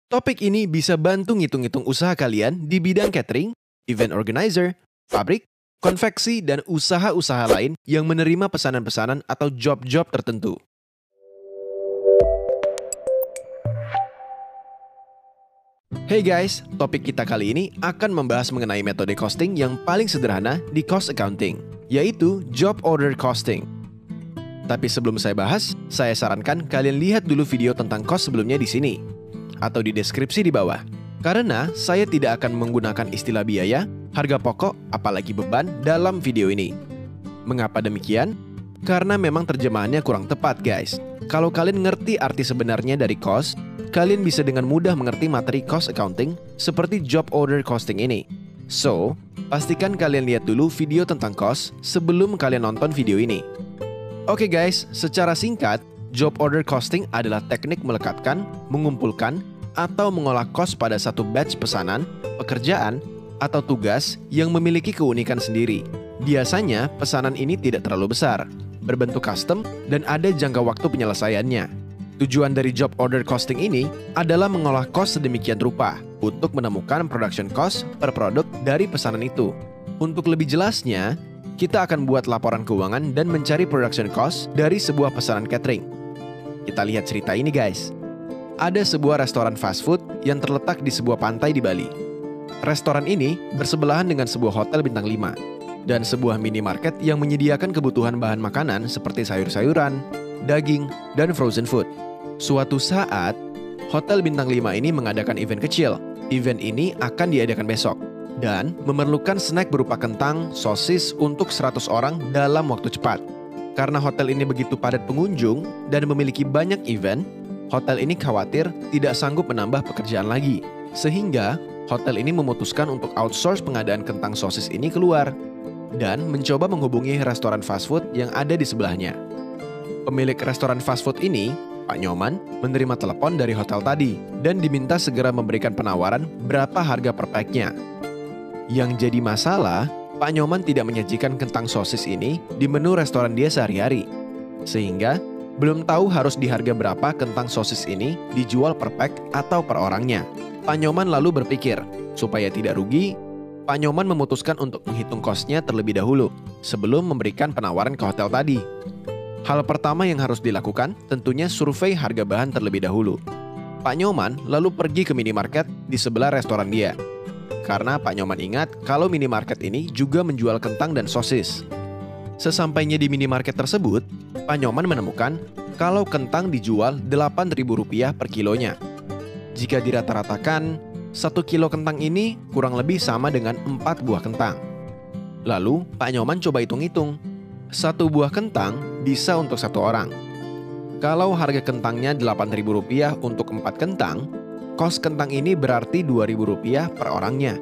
Topik ini bisa bantu ngitung-ngitung usaha kalian di bidang catering, event organizer, pabrik, konveksi, dan usaha-usaha lain yang menerima pesanan-pesanan atau job-job tertentu. Hey guys, topik kita kali ini akan membahas mengenai metode costing yang paling sederhana di cost accounting, yaitu job order costing. Tapi sebelum saya bahas, saya sarankan kalian lihat dulu video tentang cost sebelumnya di sini, atau di deskripsi di bawah. Karena saya tidak akan menggunakan istilah biaya, harga pokok, apalagi beban dalam video ini. Mengapa demikian? Karena memang terjemahannya kurang tepat guys. Kalau kalian ngerti arti sebenarnya dari cost, kalian bisa dengan mudah mengerti materi cost accounting seperti job order costing ini. So, pastikan kalian lihat dulu video tentang cost sebelum kalian nonton video ini. Oke guys, secara singkat, job order costing adalah teknik melekatkan, mengumpulkan, atau mengolah cost pada satu batch pesanan, pekerjaan, atau tugas yang memiliki keunikan sendiri. Biasanya, pesanan ini tidak terlalu besar, berbentuk custom, dan ada jangka waktu penyelesaiannya. Tujuan dari job order costing ini adalah mengolah cost sedemikian rupa untuk menemukan production cost per produk dari pesanan itu. Untuk lebih jelasnya, kita akan buat laporan keuangan dan mencari production cost dari sebuah pesanan catering. Kita lihat cerita ini guys. Ada sebuah restoran fast food yang terletak di sebuah pantai di Bali. Restoran ini bersebelahan dengan sebuah hotel bintang 5 dan sebuah minimarket yang menyediakan kebutuhan bahan makanan seperti sayur-sayuran, daging, dan frozen food. Suatu saat, hotel bintang 5 ini mengadakan event kecil. Event ini akan diadakan besok dan memerlukan snack berupa kentang, sosis untuk 100 orang dalam waktu cepat. Karena hotel ini begitu padat pengunjung dan memiliki banyak event, hotel ini khawatir tidak sanggup menambah pekerjaan lagi. Sehingga, hotel ini memutuskan untuk outsource pengadaan kentang sosis ini keluar dan mencoba menghubungi restoran fast food yang ada di sebelahnya. Pemilik restoran fast food ini, Pak Nyoman, menerima telepon dari hotel tadi dan diminta segera memberikan penawaran berapa harga per pack-nya. Yang jadi masalah, Pak Nyoman tidak menyajikan kentang sosis ini di menu restoran dia sehari-hari. Sehingga, belum tahu harus di harga berapa kentang sosis ini dijual per pack atau per orangnya. Pak Nyoman lalu berpikir, supaya tidak rugi, Pak Nyoman memutuskan untuk menghitung cost-nya terlebih dahulu sebelum memberikan penawaran ke hotel tadi. Hal pertama yang harus dilakukan tentunya survei harga bahan terlebih dahulu. Pak Nyoman lalu pergi ke minimarket di sebelah restoran dia. Karena Pak Nyoman ingat kalau minimarket ini juga menjual kentang dan sosis. Sesampainya di minimarket tersebut, Pak Nyoman menemukan kalau kentang dijual Rp8.000 per kilonya. Jika dirata-ratakan, 1 kilo kentang ini kurang lebih sama dengan 4 buah kentang. Lalu Pak Nyoman coba hitung-hitung. 1 buah kentang bisa untuk 1 orang. Kalau harga kentangnya Rp8.000 untuk 4 kentang, kos kentang ini berarti Rp2.000 per orangnya.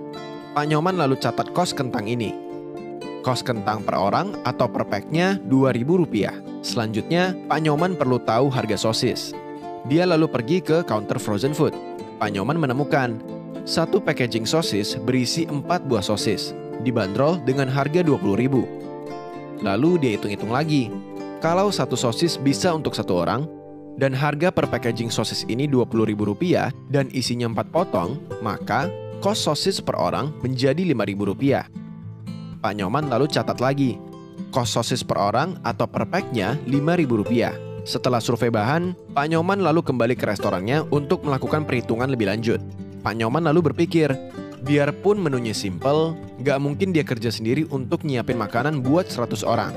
Pak Nyoman lalu catat kos kentang ini. Kos kentang per orang atau per pack-nya Rp2.000. Selanjutnya, Pak Nyoman perlu tahu harga sosis. Dia lalu pergi ke counter frozen food. Pak Nyoman menemukan 1 packaging sosis berisi 4 buah sosis, dibanderol dengan harga Rp20.000. Lalu dia hitung-hitung lagi. Kalau 1 sosis bisa untuk 1 orang, dan harga per packaging sosis ini Rp20.000 dan isinya 4 potong, maka kos sosis per orang menjadi Rp5.000. Pak Nyoman lalu catat lagi, kos sosis per orang atau per pack-nya Rp5.000. Setelah survei bahan, Pak Nyoman lalu kembali ke restorannya untuk melakukan perhitungan lebih lanjut. Pak Nyoman lalu berpikir, biarpun menunya simple, gak mungkin dia kerja sendiri untuk nyiapin makanan buat 100 orang.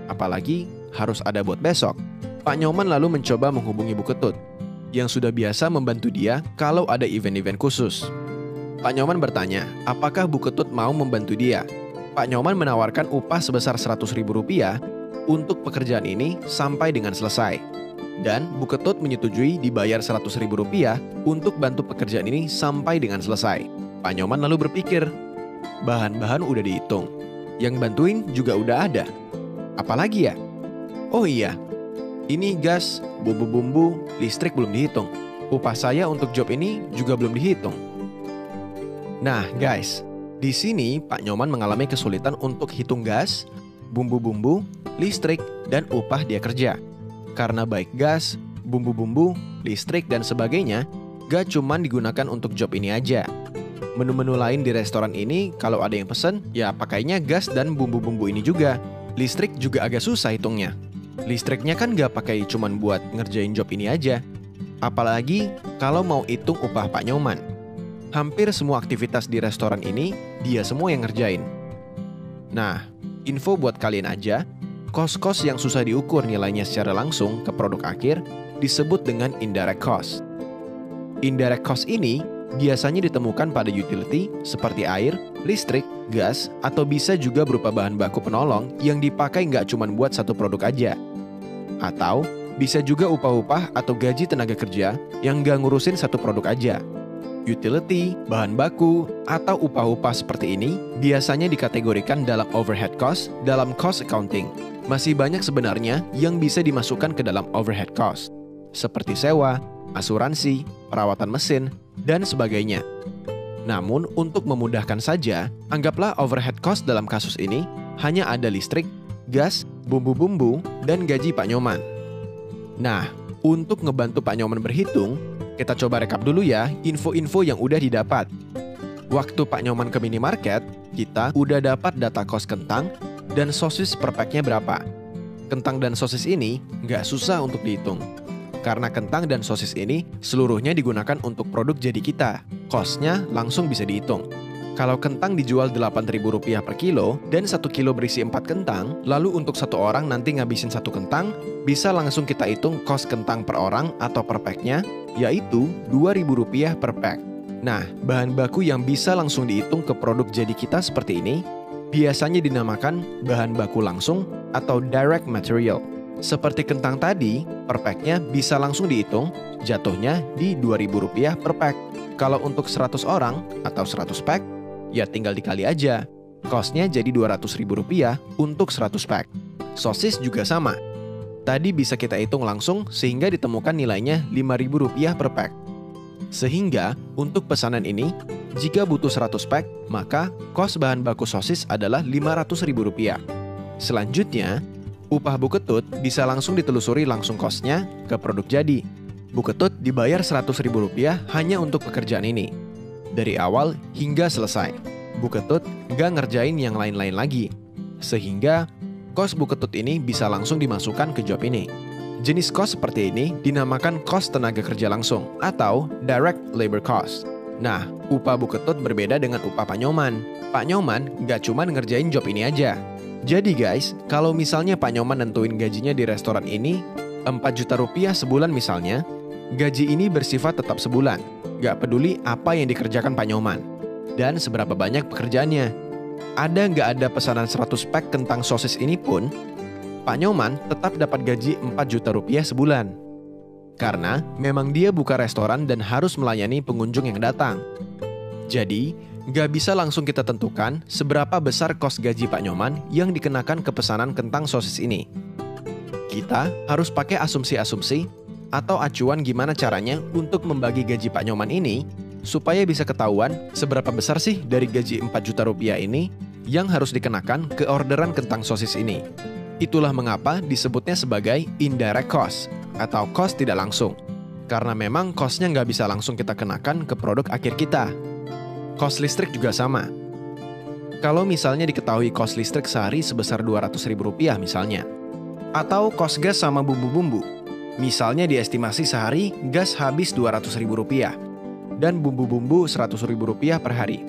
Apalagi harus ada buat besok. Pak Nyoman lalu mencoba menghubungi Bu Ketut, yang sudah biasa membantu dia kalau ada event-event khusus. Pak Nyoman bertanya, apakah Bu Ketut mau membantu dia? Pak Nyoman menawarkan upah sebesar Rp100.000 untuk pekerjaan ini sampai dengan selesai. Dan Bu Ketut menyetujui dibayar Rp100.000 untuk bantu pekerjaan ini sampai dengan selesai. Pak Nyoman lalu berpikir, bahan-bahan udah dihitung, yang bantuin juga udah ada. Apalagi ya? Oh iya, ini gas, bumbu-bumbu, listrik belum dihitung. Upah saya untuk job ini juga belum dihitung. Nah guys, di sini Pak Nyoman mengalami kesulitan untuk hitung gas, bumbu-bumbu, listrik, dan upah dia kerja. Karena baik gas, bumbu-bumbu, listrik, dan sebagainya gak cuman digunakan untuk job ini aja. Menu-menu lain di restoran ini, kalau ada yang pesen, ya pakainya gas dan bumbu-bumbu ini juga. Listrik juga agak susah hitungnya. Listriknya kan gak pakai cuman buat ngerjain job ini aja. Apalagi kalau mau hitung upah Pak Nyoman. Hampir semua aktivitas di restoran ini, dia semua yang ngerjain. Nah, info buat kalian aja, kos-kos yang susah diukur nilainya secara langsung ke produk akhir disebut dengan indirect cost. Indirect cost ini biasanya ditemukan pada utility seperti air, listrik, gas, atau bisa juga berupa bahan baku penolong yang dipakai nggak cuma buat satu produk aja. Atau bisa juga upah-upah atau gaji tenaga kerja yang nggak ngurusin satu produk aja. Utility, bahan baku, atau upah-upah seperti ini biasanya dikategorikan dalam overhead cost dalam cost accounting. Masih banyak sebenarnya yang bisa dimasukkan ke dalam overhead cost, seperti sewa, asuransi, perawatan mesin, dan sebagainya. Namun, untuk memudahkan saja, anggaplah overhead cost dalam kasus ini hanya ada listrik, gas, bumbu-bumbu, dan gaji Pak Nyoman. Nah, untuk ngebantu Pak Nyoman berhitung, kita coba rekap dulu ya info-info yang udah didapat. Waktu Pak Nyoman ke minimarket, kita udah dapat data kos kentang dan sosis per packnya berapa. Kentang dan sosis ini nggak susah untuk dihitung. Karena kentang dan sosis ini seluruhnya digunakan untuk produk jadi kita. Kosnya langsung bisa dihitung. Kalau kentang dijual Rp8.000 per kilo dan 1 kilo berisi 4 kentang, lalu untuk satu orang nanti ngabisin satu kentang, bisa langsung kita hitung kos kentang per orang atau per packnya, yaitu Rp2.000 per pack. Nah, bahan baku yang bisa langsung dihitung ke produk jadi kita seperti ini, biasanya dinamakan bahan baku langsung atau direct material. Seperti kentang tadi, per packnya bisa langsung dihitung, jatuhnya di Rp2.000 per pack. Kalau untuk 100 orang atau 100 pack, ya tinggal dikali aja. Kosnya jadi Rp200.000 untuk 100 pack. Sosis juga sama. Tadi bisa kita hitung langsung sehingga ditemukan nilainya Rp5.000 per pack. Sehingga untuk pesanan ini, jika butuh 100 pack, maka kos bahan baku sosis adalah Rp500.000. Selanjutnya, upah Bu Ketut bisa langsung ditelusuri langsung kosnya ke produk jadi. Bu Ketut dibayar Rp100.000 hanya untuk pekerjaan ini. Dari awal hingga selesai. Bu Ketut nggak ngerjain yang lain-lain lagi. Sehingga kos Bu Ketut ini bisa langsung dimasukkan ke job ini. Jenis kos seperti ini dinamakan kos tenaga kerja langsung atau direct labor cost. Nah, upah Bu Ketut berbeda dengan upah Pak Nyoman. Pak Nyoman nggak cuma ngerjain job ini aja. Jadi guys, kalau misalnya Pak Nyoman nentuin gajinya di restoran ini Rp4 juta sebulan misalnya, gaji ini bersifat tetap sebulan, gak peduli apa yang dikerjakan Pak Nyoman dan seberapa banyak pekerjaannya. Ada nggak ada pesanan 100 pack kentang sosis ini pun, Pak Nyoman tetap dapat gaji Rp4 juta sebulan. Karena memang dia buka restoran dan harus melayani pengunjung yang datang. Jadi, nggak bisa langsung kita tentukan seberapa besar kos gaji Pak Nyoman yang dikenakan ke pesanan kentang sosis ini. Kita harus pakai asumsi-asumsi atau acuan gimana caranya untuk membagi gaji Pak Nyoman ini supaya bisa ketahuan seberapa besar sih dari gaji Rp4 juta ini yang harus dikenakan ke orderan kentang sosis ini. Itulah mengapa disebutnya sebagai indirect cost atau cost tidak langsung. Karena memang costnya nggak bisa langsung kita kenakan ke produk akhir kita. Kos listrik juga sama. Kalau misalnya diketahui kos listrik sehari sebesar Rp200.000 misalnya. Atau kos gas sama bumbu-bumbu. Misalnya diestimasi sehari gas habis Rp200.000 dan bumbu-bumbu Rp100.000 per hari.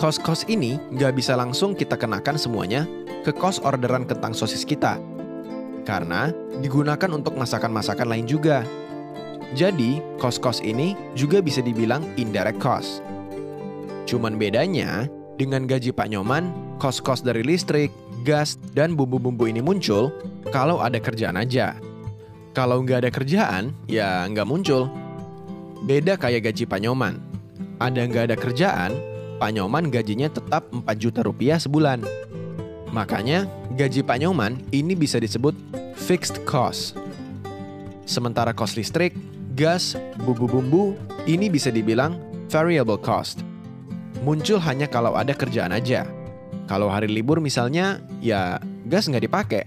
Kos-kos ini nggak bisa langsung kita kenakan semuanya ke kos orderan kentang sosis kita. Karena digunakan untuk masakan-masakan lain juga. Jadi, kos-kos ini juga bisa dibilang indirect cost. Cuman bedanya, dengan gaji Pak Nyoman, kos-kos dari listrik, gas, dan bumbu-bumbu ini muncul kalau ada kerjaan aja. Kalau nggak ada kerjaan, ya nggak muncul. Beda kayak gaji Pak Nyoman. Ada nggak ada kerjaan, Pak Nyoman gajinya tetap Rp4 juta sebulan. Makanya, gaji Pak Nyoman ini bisa disebut fixed cost. Sementara kos listrik, gas, bumbu-bumbu ini bisa dibilang variable cost. Muncul hanya kalau ada kerjaan aja. Kalau hari libur misalnya, ya gas nggak dipakai.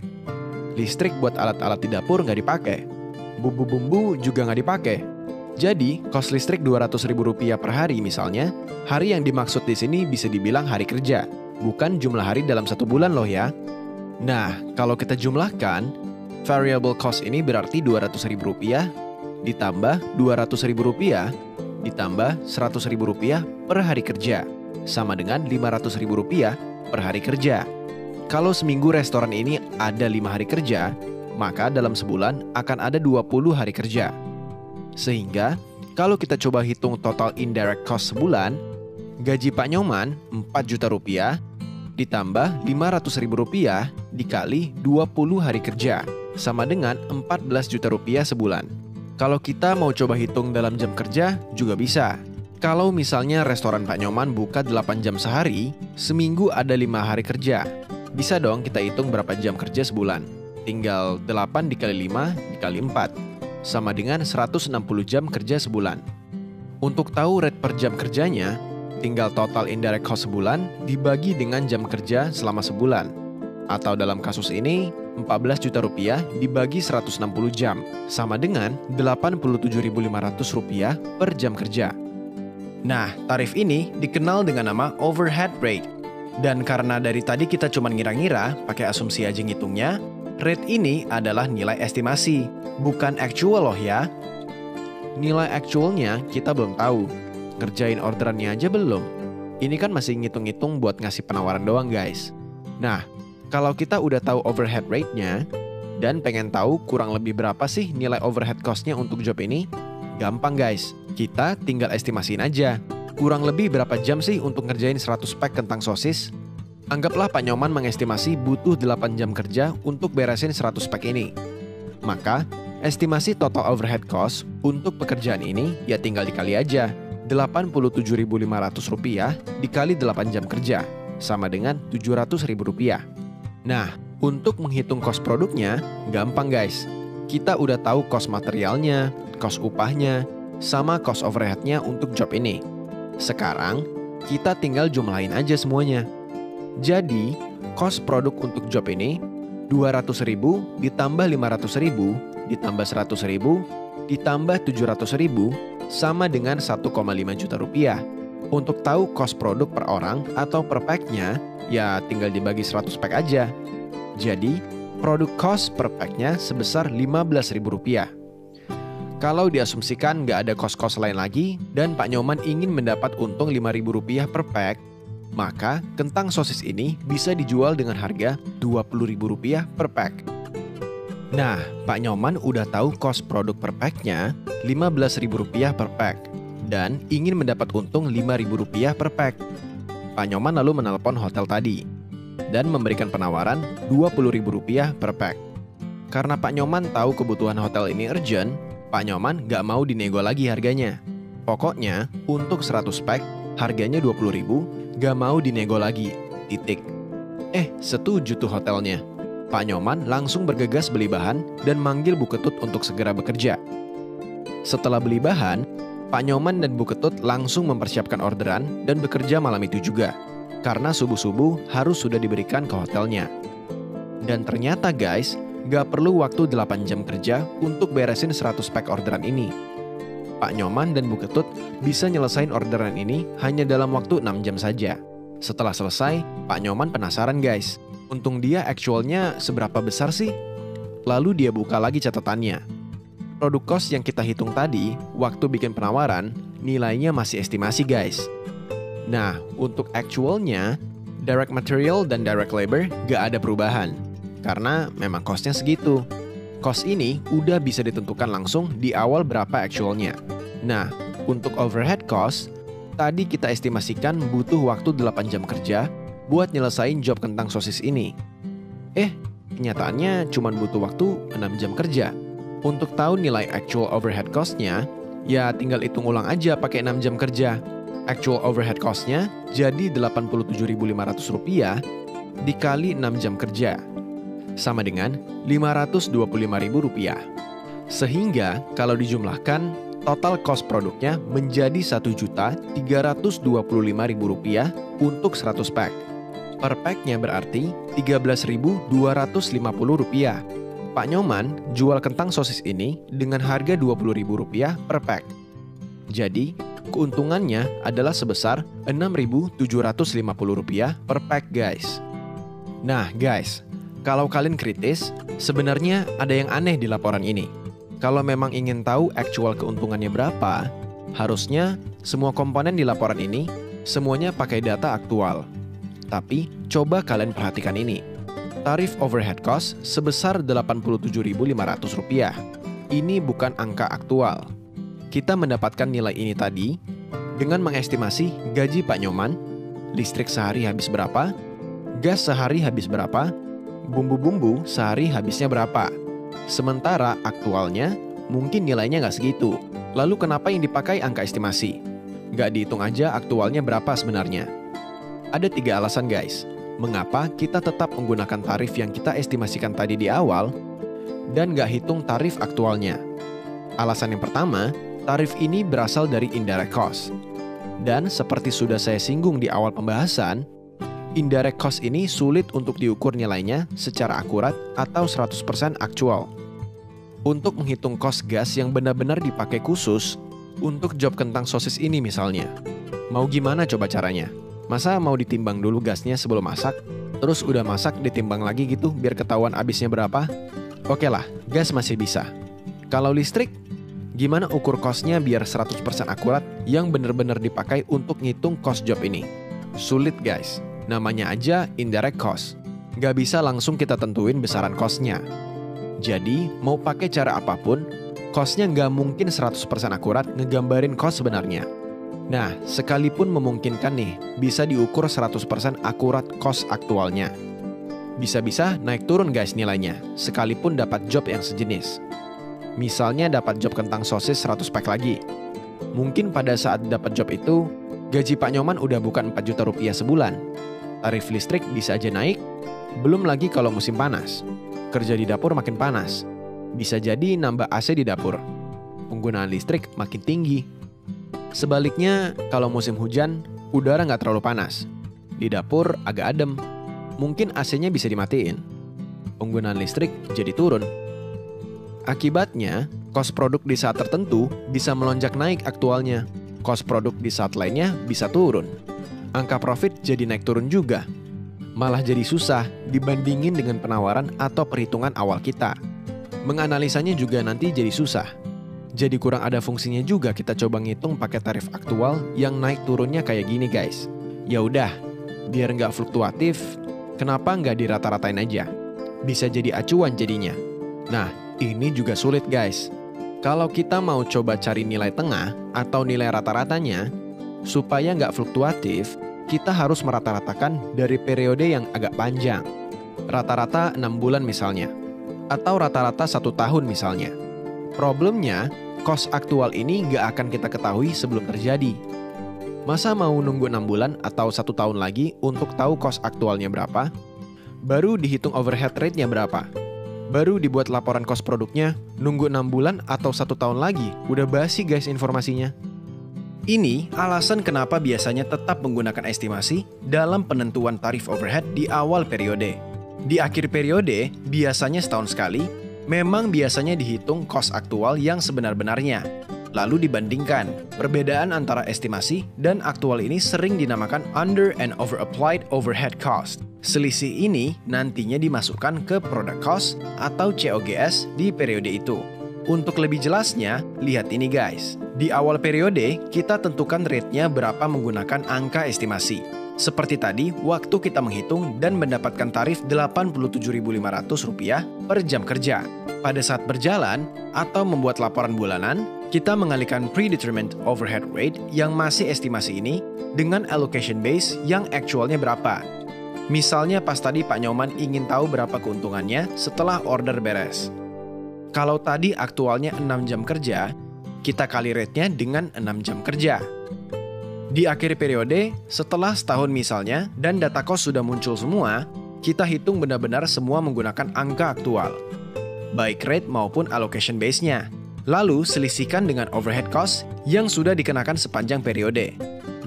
Listrik buat alat-alat di dapur nggak dipakai. Bumbu-bumbu juga nggak dipakai. Jadi, kos listrik Rp200.000 per hari misalnya, hari yang dimaksud di sini bisa dibilang hari kerja, bukan jumlah hari dalam 1 bulan loh ya. Nah, kalau kita jumlahkan, variable cost ini berarti Rp200.000 ditambah Rp200.000 ditambah Rp100.000 per hari kerja, sama dengan Rp500.000 per hari kerja. Kalau seminggu restoran ini ada 5 hari kerja, maka dalam sebulan akan ada 20 hari kerja. Sehingga, kalau kita coba hitung total indirect cost sebulan, gaji Pak Nyoman Rp4 juta ditambah Rp500.000 dikali 20 hari kerja, sama dengan Rp14 juta sebulan. Kalau kita mau coba hitung dalam jam kerja, juga bisa. Kalau misalnya restoran Pak Nyoman buka 8 jam sehari, seminggu ada 5 hari kerja. Bisa dong kita hitung berapa jam kerja sebulan. Tinggal 8 dikali 5 dikali 4. Sama dengan 160 jam kerja sebulan. Untuk tahu rate per jam kerjanya, tinggal total indirect cost sebulan dibagi dengan jam kerja selama sebulan. Atau dalam kasus ini, Rp14 juta dibagi 160 jam, sama dengan Rp87.500 per jam kerja. Nah, tarif ini dikenal dengan nama overhead rate. Dan karena dari tadi kita cuma ngira-ngira, pakai asumsi aja ngitungnya, rate ini adalah nilai estimasi, bukan actual loh ya. Nilai actualnya kita belum tahu. Ngerjain orderannya aja belum. Ini kan masih ngitung-ngitung buat ngasih penawaran doang guys. Nah, kalau kita udah tahu overhead rate-nya, dan pengen tahu kurang lebih berapa sih nilai overhead cost-nya untuk job ini, gampang guys. Kita tinggal estimasiin aja. Kurang lebih berapa jam sih untuk ngerjain 100 pack kentang sosis? Anggaplah Pak Nyoman mengestimasi butuh 8 jam kerja untuk beresin 100 pack ini. Maka, estimasi total overhead cost untuk pekerjaan ini ya tinggal dikali aja. Rp87.500 dikali 8 jam kerja, sama dengan Rp700.000. Nah, untuk menghitung cost produknya, gampang guys. Kita udah tahu cost materialnya, cost upahnya, sama cost overhead-nya untuk job ini. Sekarang, kita tinggal jumlahin aja semuanya. Jadi, cost produk untuk job ini, Rp200.000 ditambah Rp500.000 ditambah Rp100.000 ditambah Rp700.000 sama dengan Rp1,5 juta. Untuk tahu cost produk per orang atau per pack-nya, ya tinggal dibagi 100 pack aja. Jadi, produk cost per pack-nya sebesar Rp15.000. Kalau diasumsikan nggak ada cost-cost lain lagi, dan Pak Nyoman ingin mendapat untung Rp5.000 per pack, maka kentang sosis ini bisa dijual dengan harga Rp20.000 per pack. Nah, Pak Nyoman udah tahu cost produk per pack-nya Rp15.000 per pack dan ingin mendapat untung Rp5.000 per pack. Pak Nyoman lalu menelpon hotel tadi dan memberikan penawaran Rp20.000 per pack. Karena Pak Nyoman tahu kebutuhan hotel ini urgent, Pak Nyoman nggak mau dinego lagi harganya. Pokoknya, untuk 100 pack, harganya Rp20.000, nggak mau dinego lagi. Titik. Setuju tuh hotelnya. Pak Nyoman langsung bergegas beli bahan dan manggil Bu Ketut untuk segera bekerja. Setelah beli bahan, Pak Nyoman dan Bu Ketut langsung mempersiapkan orderan dan bekerja malam itu juga. Karena subuh-subuh harus sudah diberikan ke hotelnya. Dan ternyata guys, gak perlu waktu 8 jam kerja untuk beresin 100 pack orderan ini. Pak Nyoman dan Bu Ketut bisa nyelesain orderan ini hanya dalam waktu 6 jam saja. Setelah selesai, Pak Nyoman penasaran guys. Untung dia actualnya seberapa besar sih? Lalu dia buka lagi catatannya. Produk cost yang kita hitung tadi, waktu bikin penawaran, nilainya masih estimasi guys. Nah, untuk actualnya, direct material dan direct labor gak ada perubahan. Karena memang costnya segitu. Cost ini udah bisa ditentukan langsung di awal berapa actualnya. Nah, untuk overhead cost, tadi kita estimasikan butuh waktu 8 jam kerja buat nyelesain job kentang sosis ini. Kenyataannya cuma butuh waktu 6 jam kerja. Untuk tahu nilai actual overhead cost-nya, ya tinggal hitung ulang aja pakai 6 jam kerja. Actual overhead cost-nya jadi Rp87.500 dikali 6 jam kerja, sama dengan Rp525.000. Sehingga kalau dijumlahkan, total cost produknya menjadi Rp1.325.000 untuk 100 pack. Per pack-nya berarti Rp13.250. Pak Nyoman jual kentang sosis ini dengan harga Rp20.000 per pack. Jadi, keuntungannya adalah sebesar Rp6.750 per pack guys. Nah guys, kalau kalian kritis, sebenarnya ada yang aneh di laporan ini. Kalau memang ingin tahu actual keuntungannya berapa, harusnya semua komponen di laporan ini semuanya pakai data aktual. Tapi, coba kalian perhatikan ini. Tarif overhead cost sebesar Rp87.500. Ini bukan angka aktual. Kita mendapatkan nilai ini tadi dengan mengestimasi gaji Pak Nyoman, listrik sehari habis berapa, gas sehari habis berapa, bumbu-bumbu sehari habisnya berapa. Sementara aktualnya mungkin nilainya nggak segitu. Lalu kenapa yang dipakai angka estimasi? Nggak dihitung aja aktualnya berapa sebenarnya? Ada 3 alasan guys, mengapa kita tetap menggunakan tarif yang kita estimasikan tadi di awal dan nggak hitung tarif aktualnya. Alasan yang pertama, tarif ini berasal dari indirect cost. Dan seperti sudah saya singgung di awal pembahasan, indirect cost ini sulit untuk diukur nilainya secara akurat atau 100% aktual. Untuk menghitung cost gas yang benar-benar dipakai khusus untuk job kentang sosis ini misalnya, mau gimana coba caranya? Masa mau ditimbang dulu gasnya sebelum masak, terus udah masak ditimbang lagi gitu biar ketahuan habisnya berapa? Oke lah, gas masih bisa. Kalau listrik, gimana ukur cost-nya biar 100% akurat yang benar-benar dipakai untuk ngitung cost job ini? Sulit guys, namanya aja indirect cost. Nggak bisa langsung kita tentuin besaran cost-nya. Jadi, mau pakai cara apapun, cost-nya nggak mungkin 100% akurat ngegambarin cost sebenarnya. Nah, sekalipun memungkinkan nih, bisa diukur 100% akurat cost aktualnya. Bisa-bisa naik turun guys nilainya, sekalipun dapat job yang sejenis. Misalnya dapat job kentang sosis 100 pack lagi. Mungkin pada saat dapat job itu, gaji Pak Nyoman udah bukan 4 juta rupiah sebulan. Tarif listrik bisa aja naik, belum lagi kalau musim panas. Kerja di dapur makin panas. Bisa jadi nambah AC di dapur. Penggunaan listrik makin tinggi. Sebaliknya, kalau musim hujan, udara nggak terlalu panas. Di dapur agak adem. Mungkin AC-nya bisa dimatiin. Penggunaan listrik jadi turun. Akibatnya, kos produk di saat tertentu bisa melonjak naik aktualnya. Kos produk di saat lainnya bisa turun. Angka profit jadi naik turun juga. Malah jadi susah dibandingin dengan penawaran atau perhitungan awal kita. Menganalisanya juga nanti jadi susah. Jadi kurang ada fungsinya juga kita coba ngitung pakai tarif aktual yang naik turunnya kayak gini guys. Ya udah, biar nggak fluktuatif, kenapa nggak dirata-ratain aja? Bisa jadi acuan jadinya. Nah, ini juga sulit guys. Kalau kita mau coba cari nilai tengah atau nilai rata-ratanya, supaya nggak fluktuatif, kita harus merata-ratakan dari periode yang agak panjang. Rata-rata 6 bulan misalnya, atau rata-rata 1 tahun misalnya. Problemnya, cost aktual ini nggak akan kita ketahui sebelum terjadi. Masa mau nunggu 6 bulan atau 1 tahun lagi untuk tahu cost aktualnya berapa? Baru dihitung overhead rate-nya berapa? Baru dibuat laporan cost produknya, nunggu 6 bulan atau 1 tahun lagi, udah basi guys informasinya. Ini alasan kenapa biasanya tetap menggunakan estimasi dalam penentuan tarif overhead di awal periode. Di akhir periode, biasanya setahun sekali, memang biasanya dihitung cost aktual yang sebenar-benarnya. Lalu dibandingkan, perbedaan antara estimasi dan aktual ini sering dinamakan under and over applied overhead cost. Selisih ini nantinya dimasukkan ke product cost atau COGS di periode itu. Untuk lebih jelasnya, lihat ini guys. Di awal periode, kita tentukan rate-nya berapa menggunakan angka estimasi. Seperti tadi, waktu kita menghitung dan mendapatkan tarif Rp87.500 per jam kerja. Pada saat berjalan atau membuat laporan bulanan, kita mengalihkan predetermined overhead rate yang masih estimasi ini dengan allocation base yang actualnya berapa. Misalnya pas tadi Pak Nyoman ingin tahu berapa keuntungannya setelah order beres. Kalau tadi aktualnya 6 jam kerja, kita kali rate-nya dengan 6 jam kerja. Di akhir periode, setelah setahun misalnya, dan data cost sudah muncul semua, kita hitung benar-benar semua menggunakan angka aktual, baik rate maupun allocation base-nya. Lalu selisihkan dengan overhead cost yang sudah dikenakan sepanjang periode.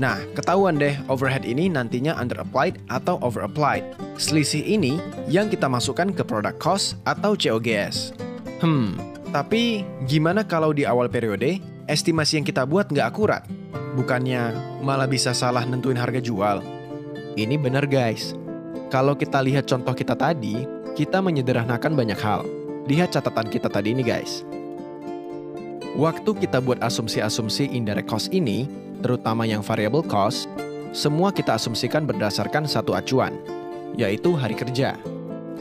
Nah, ketahuan deh overhead ini nantinya under applied atau over applied. Selisih ini yang kita masukkan ke product cost atau COGS. Tapi gimana kalau di awal periode estimasi yang kita buat nggak akurat? Bukannya malah bisa salah nentuin harga jual? Ini benar guys. Kalau kita lihat contoh kita tadi, kita menyederhanakan banyak hal. Lihat catatan kita tadi ini guys. Waktu kita buat asumsi-asumsi indirect cost ini, terutama yang variable cost, semua kita asumsikan berdasarkan satu acuan, yaitu hari kerja.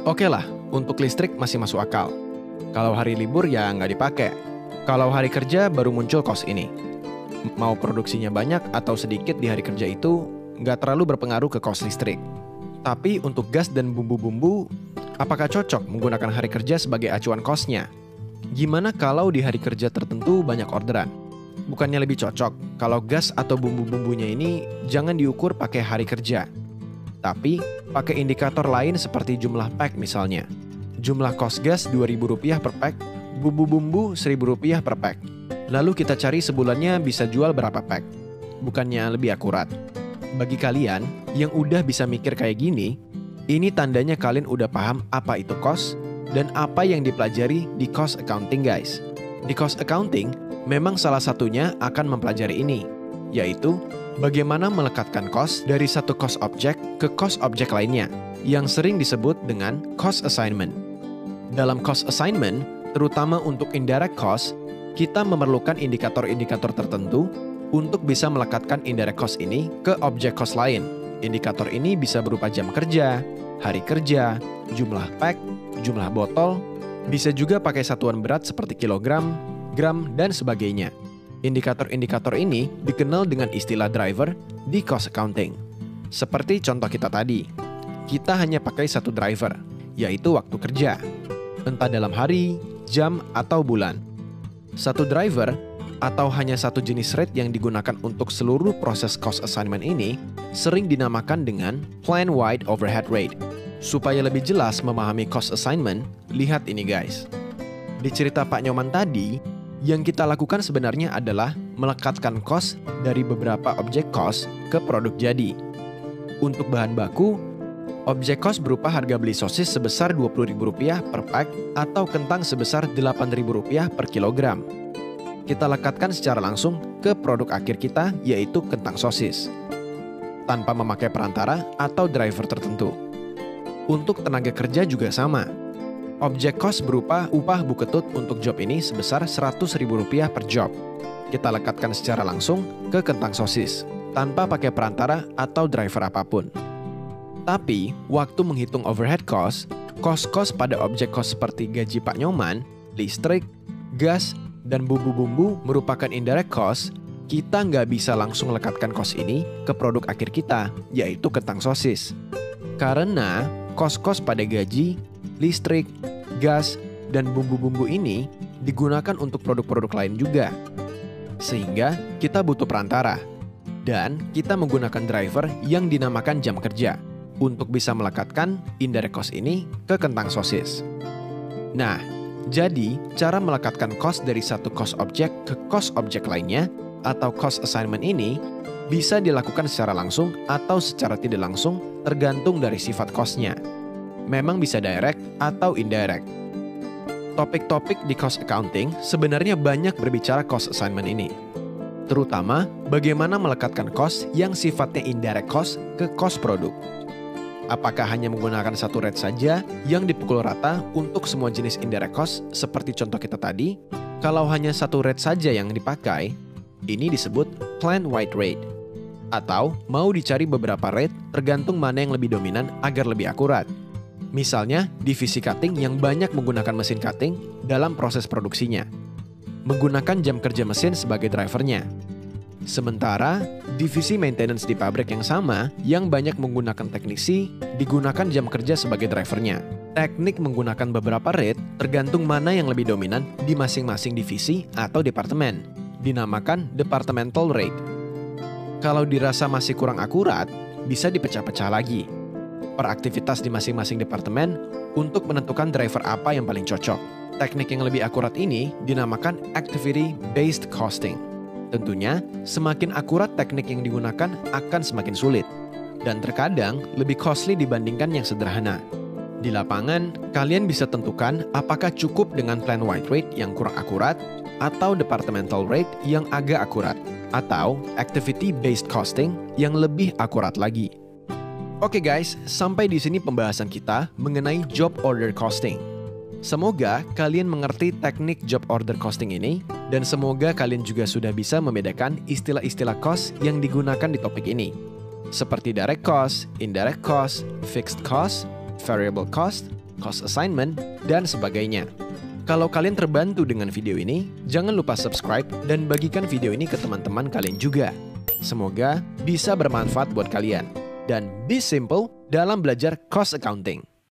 Oke lah, untuk listrik masih masuk akal. Kalau hari libur ya nggak dipakai. Kalau hari kerja baru muncul cost ini. Mau produksinya banyak atau sedikit di hari kerja itu nggak terlalu berpengaruh ke cost listrik. Tapi untuk gas dan bumbu-bumbu, apakah cocok menggunakan hari kerja sebagai acuan cost-nya? Gimana kalau di hari kerja tertentu banyak orderan? Bukannya lebih cocok kalau gas atau bumbu-bumbunya ini jangan diukur pakai hari kerja, tapi pakai indikator lain seperti jumlah pack misalnya. Jumlah cost gas Rp2.000 per pack, bumbu-bumbu Rp1.000 per pack. Lalu kita cari sebulannya bisa jual berapa pack. Bukannya lebih akurat? Bagi kalian yang udah bisa mikir kayak gini, ini tandanya kalian udah paham apa itu cost dan apa yang dipelajari di cost accounting guys. Di cost accounting, memang salah satunya akan mempelajari ini, yaitu bagaimana melekatkan cost dari satu cost object ke cost object lainnya, yang sering disebut dengan cost assignment. Dalam cost assignment, terutama untuk indirect cost, kita memerlukan indikator-indikator tertentu untuk bisa melekatkan indirect cost ini ke objek cost lain. Indikator ini bisa berupa jam kerja, hari kerja, jumlah pack, jumlah botol, bisa juga pakai satuan berat seperti kilogram, gram, dan sebagainya. Indikator-indikator ini dikenal dengan istilah driver di cost accounting. Seperti contoh kita tadi, kita hanya pakai satu driver, yaitu waktu kerja. Entah dalam hari, jam, atau bulan. Satu driver atau hanya satu jenis rate yang digunakan untuk seluruh proses cost assignment ini sering dinamakan dengan plan-wide overhead rate. Supaya lebih jelas memahami cost assignment, lihat ini guys. Di cerita Pak Nyoman tadi, yang kita lakukan sebenarnya adalah melekatkan cost dari beberapa objek cost ke produk jadi. Untuk bahan baku, objek cost berupa harga beli sosis sebesar Rp20.000 per pack atau kentang sebesar Rp8.000 per kilogram. Kita lekatkan secara langsung ke produk akhir kita, yaitu kentang sosis, tanpa memakai perantara atau driver tertentu. Untuk tenaga kerja juga sama. Objek cost berupa upah Bu Ketut untuk job ini sebesar Rp100.000 per job. Kita lekatkan secara langsung ke kentang sosis, tanpa pakai perantara atau driver apapun. Tapi, waktu menghitung overhead cost, cost-cost pada objek cost seperti gaji Pak Nyoman, listrik, gas, dan bumbu-bumbu merupakan indirect cost, kita nggak bisa langsung lekatkan cost ini ke produk akhir kita, yaitu kentang sosis. Karena cost-cost pada gaji, listrik, gas, dan bumbu-bumbu ini digunakan untuk produk-produk lain juga. Sehingga kita butuh perantara. Dan kita menggunakan driver yang dinamakan jam kerja untuk bisa melekatkan indirect cost ini ke kentang sosis. Nah, jadi cara melekatkan cost dari satu cost object ke cost object lainnya atau cost assignment ini bisa dilakukan secara langsung atau secara tidak langsung tergantung dari sifat cost-nya. Memang bisa direct atau indirect. Topik-topik di cost accounting sebenarnya banyak berbicara cost assignment ini. Terutama bagaimana melekatkan cost yang sifatnya indirect cost ke cost produk. Apakah hanya menggunakan satu rate saja yang dipukul rata untuk semua jenis indirect cost seperti contoh kita tadi? Kalau hanya satu rate saja yang dipakai, ini disebut plan-wide rate. Atau mau dicari beberapa rate tergantung mana yang lebih dominan agar lebih akurat. Misalnya divisi cutting yang banyak menggunakan mesin cutting dalam proses produksinya, menggunakan jam kerja mesin sebagai drivernya. Sementara divisi maintenance di pabrik yang sama yang banyak menggunakan teknisi digunakan jam kerja sebagai drivernya. Teknik menggunakan beberapa rate tergantung mana yang lebih dominan di masing-masing divisi atau departemen, dinamakan departmental rate. Kalau dirasa masih kurang akurat, bisa dipecah-pecah lagi per aktivitas di masing-masing departemen untuk menentukan driver apa yang paling cocok. Teknik yang lebih akurat ini dinamakan activity-based costing. Tentunya, semakin akurat teknik yang digunakan akan semakin sulit, dan terkadang lebih costly dibandingkan yang sederhana. Di lapangan, kalian bisa tentukan apakah cukup dengan plan wide rate yang kurang akurat, atau departmental rate yang agak akurat, atau activity-based costing yang lebih akurat lagi. Oke guys, sampai di sini pembahasan kita mengenai job order costing. Semoga kalian mengerti teknik job order costing ini, dan semoga kalian juga sudah bisa membedakan istilah-istilah cost yang digunakan di topik ini. Seperti direct cost, indirect cost, fixed cost, variable cost, cost assignment, dan sebagainya. Kalau kalian terbantu dengan video ini, jangan lupa subscribe dan bagikan video ini ke teman-teman kalian juga. Semoga bisa bermanfaat buat kalian. Dan be simple dalam belajar cost accounting.